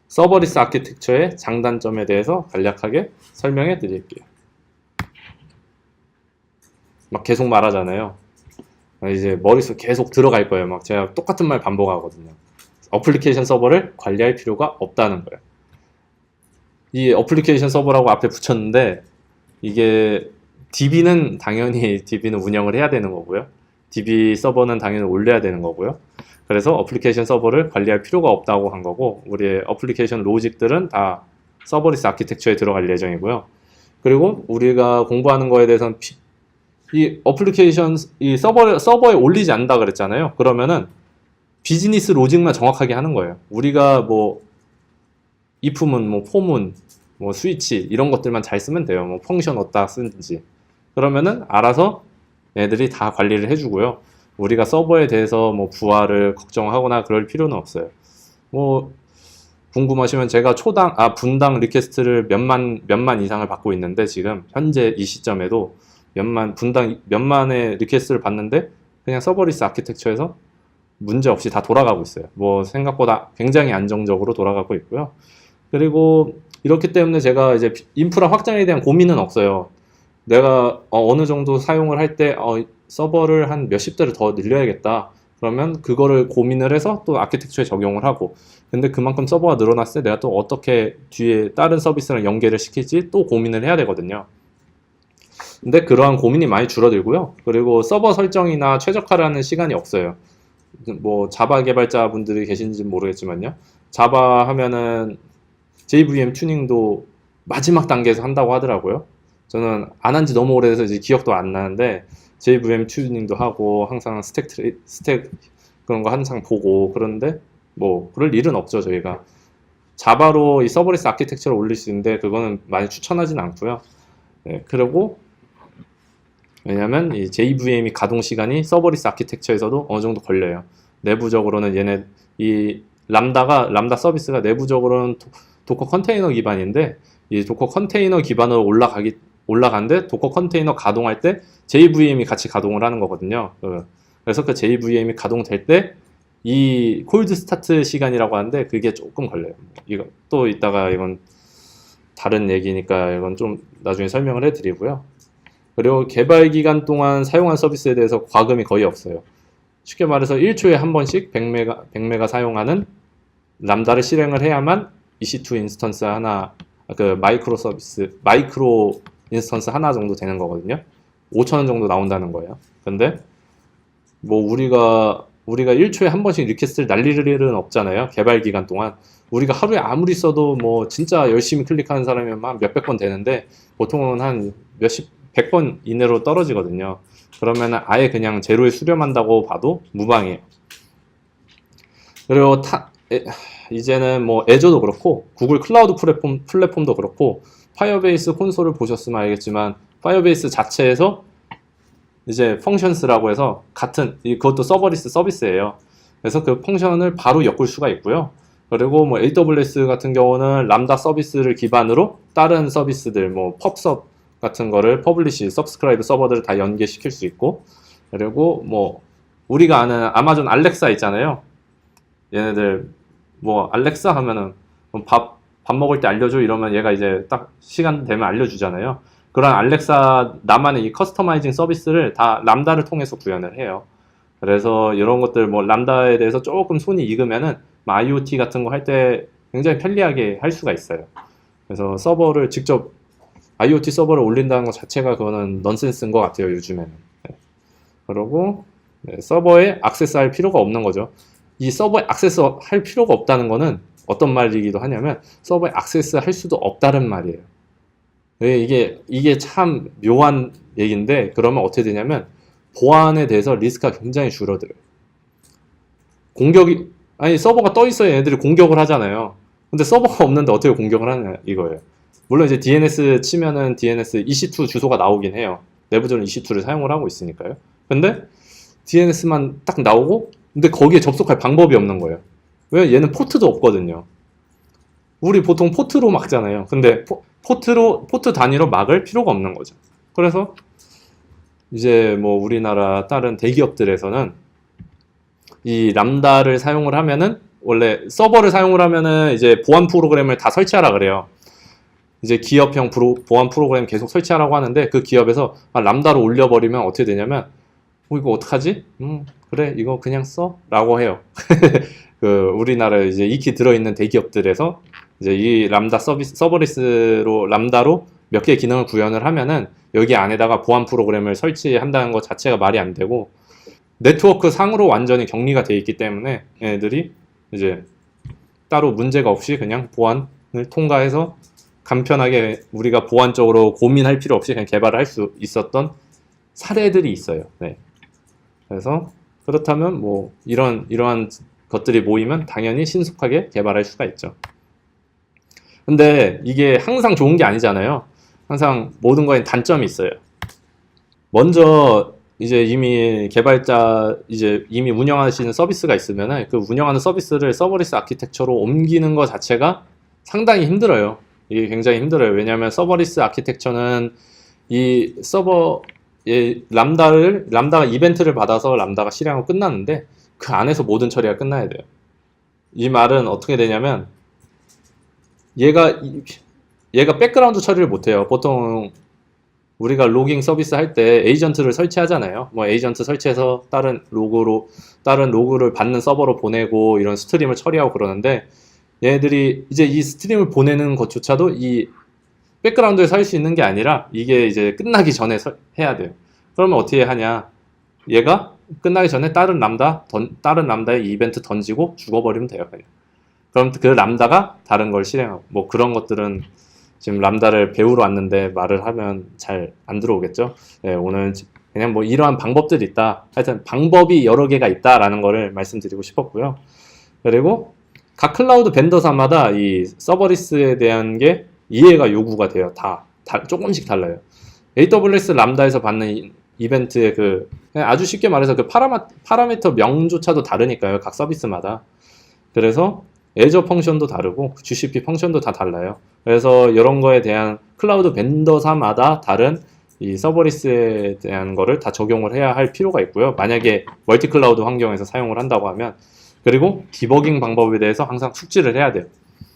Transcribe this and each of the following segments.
서버리스 아키텍처의 장단점에 대해서 간략하게 설명해 드릴게요. 막 계속 말하잖아요. 이제 머릿속 계속 들어갈 거예요. 막 제가 똑같은 말 반복하거든요. 어플리케이션 서버를 관리할 필요가 없다는 거예요. 이 어플리케이션 서버라고 앞에 붙였는데 이게 DB는 당연히 DB는 운영을 해야 되는 거고요. DB 서버는 당연히 올려야 되는 거고요. 그래서 어플리케이션 서버를 관리할 필요가 없다고 한 거고, 우리의 어플리케이션 로직들은 다 서버리스 아키텍처에 들어갈 예정이고요. 그리고 우리가 공부하는 거에 대해서는 이 어플리케이션 이 서버에 올리지 않는다 그랬잖아요. 그러면은 비즈니스 로직만 정확하게 하는 거예요. 우리가 뭐 if문, 뭐 for문, 뭐 스위치 이런 것들만 잘 쓰면 돼요. 뭐 펑션 어디다 쓰는지. 그러면은 알아서 애들이 다 관리를 해주고요. 우리가 서버에 대해서 뭐 부하를 걱정하거나 그럴 필요는 없어요. 뭐 궁금하시면 제가 분당 리퀘스트를 몇만 이상을 받고 있는데, 지금 현재 이 시점에도 분당 몇만의 리퀘스트를 받는데 그냥 서버리스 아키텍처에서 문제 없이 다 돌아가고 있어요. 뭐 생각보다 굉장히 안정적으로 돌아가고 있고요. 그리고 이렇기 때문에 제가 이제 인프라 확장에 대한 고민은 없어요. 내가 어느 정도 사용을 할 때 서버를 한 몇십 대를 더 늘려야겠다. 그러면 그거를 고민을 해서 또 아키텍처에 적용을 하고, 근데 그만큼 서버가 늘어났을 때 내가 또 어떻게 뒤에 다른 서비스랑 연계를 시킬지 또 고민을 해야 되거든요. 근데 그러한 고민이 많이 줄어들고요. 그리고 서버 설정이나 최적화라는 시간이 없어요. 뭐 자바 개발자분들이 계신지 모르겠지만요. 자바 하면은 JVM 튜닝도 마지막 단계에서 한다고 하더라고요. 저는 안 한 지 너무 오래돼서 이제 기억도 안 나는데 JVM 튜닝도 하고 항상 스택 그런 거 항상 보고, 그런데 뭐 그럴 일은 없죠. 저희가 자바로 이 서버리스 아키텍처를 올릴 수 있는데 그거는 많이 추천하진 않고요. 네, 그리고 왜냐면 이 JVM이 가동 시간이 서버리스 아키텍처에서도 어느 정도 걸려요. 내부적으로는 이 람다 서비스가 내부적으로는 도커 컨테이너 기반인데, 이 도커 컨테이너 기반으로 올라가는데 도커 컨테이너 가동할 때 JVM이 같이 가동을 하는 거거든요. 그래서 그 JVM이 가동될 때 이 콜드 스타트 시간이라고 하는데 그게 조금 걸려요. 이거 또 이따가 이건 다른 얘기니까 이건 좀 나중에 설명을 해드리고요. 그리고 개발 기간 동안 사용한 서비스에 대해서 과금이 거의 없어요. 쉽게 말해서 1초에 한 번씩 100메가 사용하는 람다를 실행을 해야만 EC2 인스턴스 하나, 그 마이크로 인스턴스 하나 정도 되는 거거든요. 5,000원 정도 나온다는 거예요. 근데 뭐 우리가 1초에 한 번씩 리퀘스트를 날릴 일은 없잖아요. 개발 기간 동안. 우리가 하루에 아무리 써도 뭐 진짜 열심히 클릭하는 사람이면 한 몇백 번 되는데 보통은 한 100번 이내로 떨어지거든요. 그러면 아예 그냥 제로에 수렴한다고 봐도 무방해요. 그리고 이제는 뭐 애저도 그렇고 구글 클라우드 플랫폼도 그렇고 파이어베이스 콘솔을 보셨으면 알겠지만 파이어베이스 자체에서 이제 펑션스라고 해서 그것도 서버리스 서비스예요. 그래서 그 펑션을 바로 엮을 수가 있고요. 그리고 뭐 AWS 같은 경우는 람다 서비스를 기반으로 다른 서비스들 뭐 펍섭 같은 거를 퍼블리시, 서브스크라이브 서버들을 다 연계시킬 수 있고, 그리고 뭐 우리가 아는 아마존 알렉사 있잖아요. 얘네들 뭐 알렉사 하면은 밥 먹을 때 알려줘 이러면 얘가 이제 딱 시간 되면 알려주잖아요. 그런 알렉사 나만의 이 커스터마이징 서비스를 다 람다를 통해서 구현을 해요. 그래서 이런 것들 뭐 람다에 대해서 조금 손이 익으면은 IoT 같은 거 할 때 굉장히 편리하게 할 수가 있어요. 그래서 서버를 직접 IoT 서버를 올린다는 것 자체가 그거는 넌센스인 것 같아요, 요즘에는. 네. 그리고 서버에 액세스할 필요가 없는 거죠. 이 서버에 액세스할 필요가 없다는 거는 어떤 말이기도 하냐면 서버에 액세스할 수도 없다는 말이에요. 이게 참 묘한 얘기인데, 그러면 어떻게 되냐면 보안에 대해서 리스크가 굉장히 줄어들어요. 서버가 떠 있어야 얘네들이 공격을 하잖아요. 근데 서버가 없는데 어떻게 공격을 하냐 이거예요. 물론 이제 DNS 치면은 DNS EC2 주소가 나오긴 해요. 내부적으로 EC2를 사용을 하고 있으니까요. 근데 DNS만 딱 나오고, 근데 거기에 접속할 방법이 없는 거예요. 왜? 얘는 포트도 없거든요. 우리 보통 포트로 막잖아요. 근데 포트 단위로 막을 필요가 없는 거죠. 그래서 이제 뭐 우리나라 다른 대기업들에서는 이 람다를 사용을 하면은 원래 서버를 사용을 하면은 이제 보안 프로그램을 다 설치하라 그래요. 이제 기업형 보안 프로그램 계속 설치하라고 하는데 그 기업에서 람다로 올려버리면 어떻게 되냐면 이거 어떡하지? 그래 이거 그냥 써? 라고 해요. 그 우리나라에 이제 익히 들어있는 대기업들에서 이제 이 람다 서버리스로 람다로 몇 개의 기능을 구현을 하면은 여기 안에다가 보안 프로그램을 설치한다는 것 자체가 말이 안 되고 네트워크 상으로 완전히 격리가 돼 있기 때문에 얘네들이 이제 따로 문제가 없이 그냥 보안을 통과해서 간편하게 우리가 보안적으로 고민할 필요 없이 그냥 개발을 할 수 있었던 사례들이 있어요. 네. 그래서 그렇다면 뭐 이러한 것들이 모이면 당연히 신속하게 개발할 수가 있죠. 근데 이게 항상 좋은 게 아니잖아요. 항상 모든 거엔 단점이 있어요. 먼저 이제 이미 이미 운영하시는 서비스가 있으면은 그 운영하는 서비스를 서버리스 아키텍처로 옮기는 것 자체가 상당히 힘들어요. 이게 굉장히 힘들어요. 왜냐하면 서버리스 아키텍처는 이 람다가 이벤트를 받아서 람다가 실행하고 끝나는데 그 안에서 모든 처리가 끝나야 돼요. 이 말은 어떻게 되냐면 얘가 백그라운드 처리를 못해요. 보통 우리가 로깅 서비스 할 때 에이전트를 설치하잖아요. 뭐 에이전트 설치해서 다른 로그를 받는 서버로 보내고 이런 스트림을 처리하고 그러는데 얘네들이 이제 이 스트림을 보내는 것조차도 이 백그라운드에서 할 수 있는 게 아니라 이게 이제 끝나기 전에 해야 돼요. 그러면 어떻게 하냐? 얘가 끝나기 전에 다른 람다에 이벤트 던지고 죽어버리면 돼요. 그냥. 그럼 그 람다가 다른 걸 실행하고 뭐 그런 것들은 지금 람다를 배우러 왔는데 말을 하면 잘 안 들어오겠죠. 네, 오늘 그냥 뭐 이러한 방법들이 있다. 하여튼 방법이 여러 개가 있다라는 거를 말씀드리고 싶었고요. 그리고 각 클라우드 벤더사마다 이 서버리스에 대한 게 이해가 요구가 돼요. 다 조금씩 달라요. AWS 람다에서 받는 이벤트의 그냥 아주 쉽게 말해서 그 파라미터 명조차도 다르니까요. 각 서비스마다. 그래서 애저 펑션도 다르고 GCP 펑션도 다 달라요. 그래서 이런 거에 대한 클라우드 벤더사마다 다른 이 서버리스에 대한 거를 다 적용을 해야 할 필요가 있고요. 만약에 멀티 클라우드 환경에서 사용을 한다고 하면 그리고 디버깅 방법에 대해서 항상 숙지를 해야 돼요.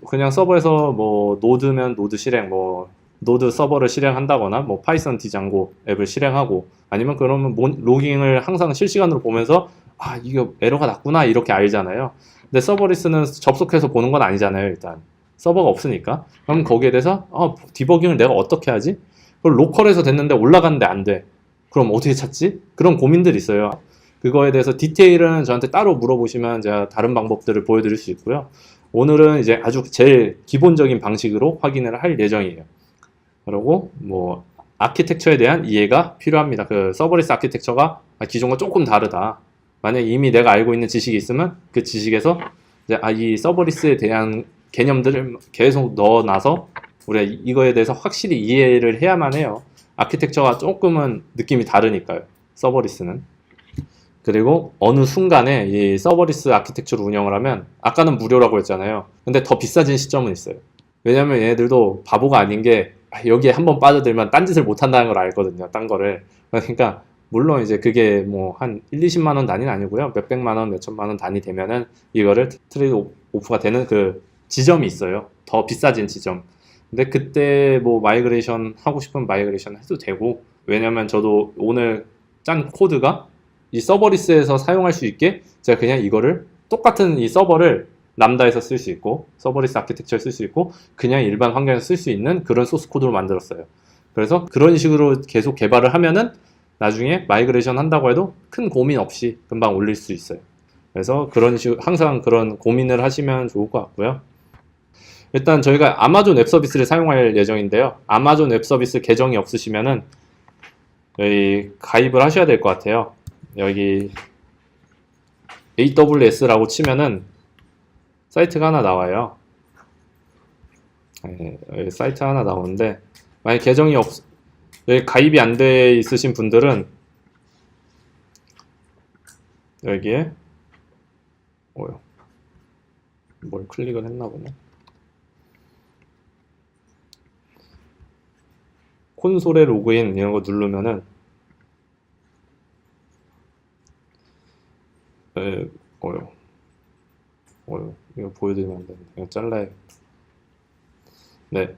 그냥 서버에서 뭐 노드면 노드 실행, 뭐 노드 서버를 실행한다거나 뭐 파이썬 디장고 앱을 실행하고 아니면 그러면 로깅을 항상 실시간으로 보면서 이거 에러가 났구나 이렇게 알잖아요. 근데 서버리스는 접속해서 보는 건 아니잖아요. 일단 서버가 없으니까. 그럼 거기에 대해서 디버깅을 내가 어떻게 하지? 그걸 로컬에서 됐는데 올라갔는데 안 돼. 그럼 어떻게 찾지? 그런 고민들이 있어요. 그거에 대해서 디테일은 저한테 따로 물어보시면 제가 다른 방법들을 보여드릴 수 있고요. 오늘은 이제 아주 제일 기본적인 방식으로 확인을 할 예정이에요. 그리고 뭐 아키텍처에 대한 이해가 필요합니다. 그 서버리스 아키텍처가 기존과 조금 다르다. 만약에 이미 내가 알고 있는 지식이 있으면 그 지식에서 이제 이 서버리스에 대한 개념들을 계속 넣어놔서 우리가 이거에 대해서 확실히 이해를 해야만 해요. 아키텍처가 조금은 느낌이 다르니까요. 서버리스는. 그리고 어느 순간에 이 서버리스 아키텍처를 운영을 하면 아까는 무료라고 했잖아요. 근데 더 비싸진 시점은 있어요. 왜냐면 얘네들도 바보가 아닌 게 여기에 한번 빠져들면 딴짓을 못 한다는 걸 알거든요. 딴 거를. 그러니까 물론 이제 그게 뭐 한 1, 20만 원 단위는 아니고요. 몇백만 원, 몇천만 원 단위 되면은 이거를 트레이드 오프가 되는 그 지점이 있어요. 더 비싸진 지점. 근데 그때 뭐 마이그레이션 하고 싶으면 마이그레이션 해도 되고 왜냐면 저도 오늘 짠 코드가 이 서버리스에서 사용할 수 있게 제가 그냥 이거를 똑같은 이 서버를 람다에서 쓸 수 있고 서버리스 아키텍처에 쓸 수 있고 그냥 일반 환경에서 쓸 수 있는 그런 소스 코드로 만들었어요. 그래서 그런 식으로 계속 개발을 하면은 나중에 마이그레이션 한다고 해도 큰 고민 없이 금방 올릴 수 있어요. 그래서 그런 식으로 항상 그런 고민을 하시면 좋을 것 같고요. 일단 저희가 아마존 웹 서비스를 사용할 예정인데요. 아마존 웹 서비스 계정이 없으시면은 여기 가입을 하셔야 될 것 같아요. 여기 AWS라고 치면은 사이트가 하나 나와요. 여기 사이트 하나 나오는데 만약 계정이 여기 가입이 안 돼 있으신 분들은 여기에 뭘 클릭을 했나 보네. 콘솔에 로그인 이런 거 누르면은 이거 보여드리면 안 되는데 이거 잘라요. 네,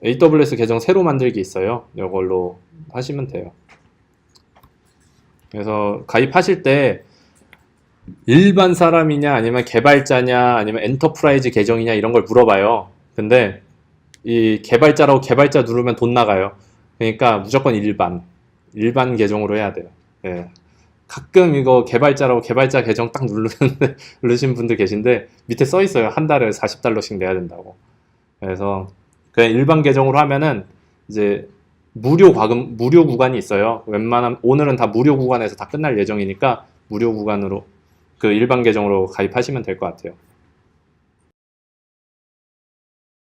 AWS 계정 새로 만들기 있어요. 이걸로 하시면 돼요. 그래서 가입하실 때 일반 사람이냐 아니면 개발자냐 아니면 엔터프라이즈 계정이냐 이런 걸 물어봐요. 근데 이 개발자라고 개발자 누르면 돈 나가요. 그러니까 무조건 일반 계정으로 해야 돼요. 예. 가끔 이거 개발자라고 개발자 계정 딱 누르신 분들 계신데 밑에 써 있어요. 한 달에 $40씩 내야 된다고. 그래서 그냥 일반 계정으로 하면은 이제 무료 구간이 있어요. 웬만하면 오늘은 다 무료 구간에서 다 끝날 예정이니까 무료 구간으로 그 일반 계정으로 가입하시면 될 것 같아요.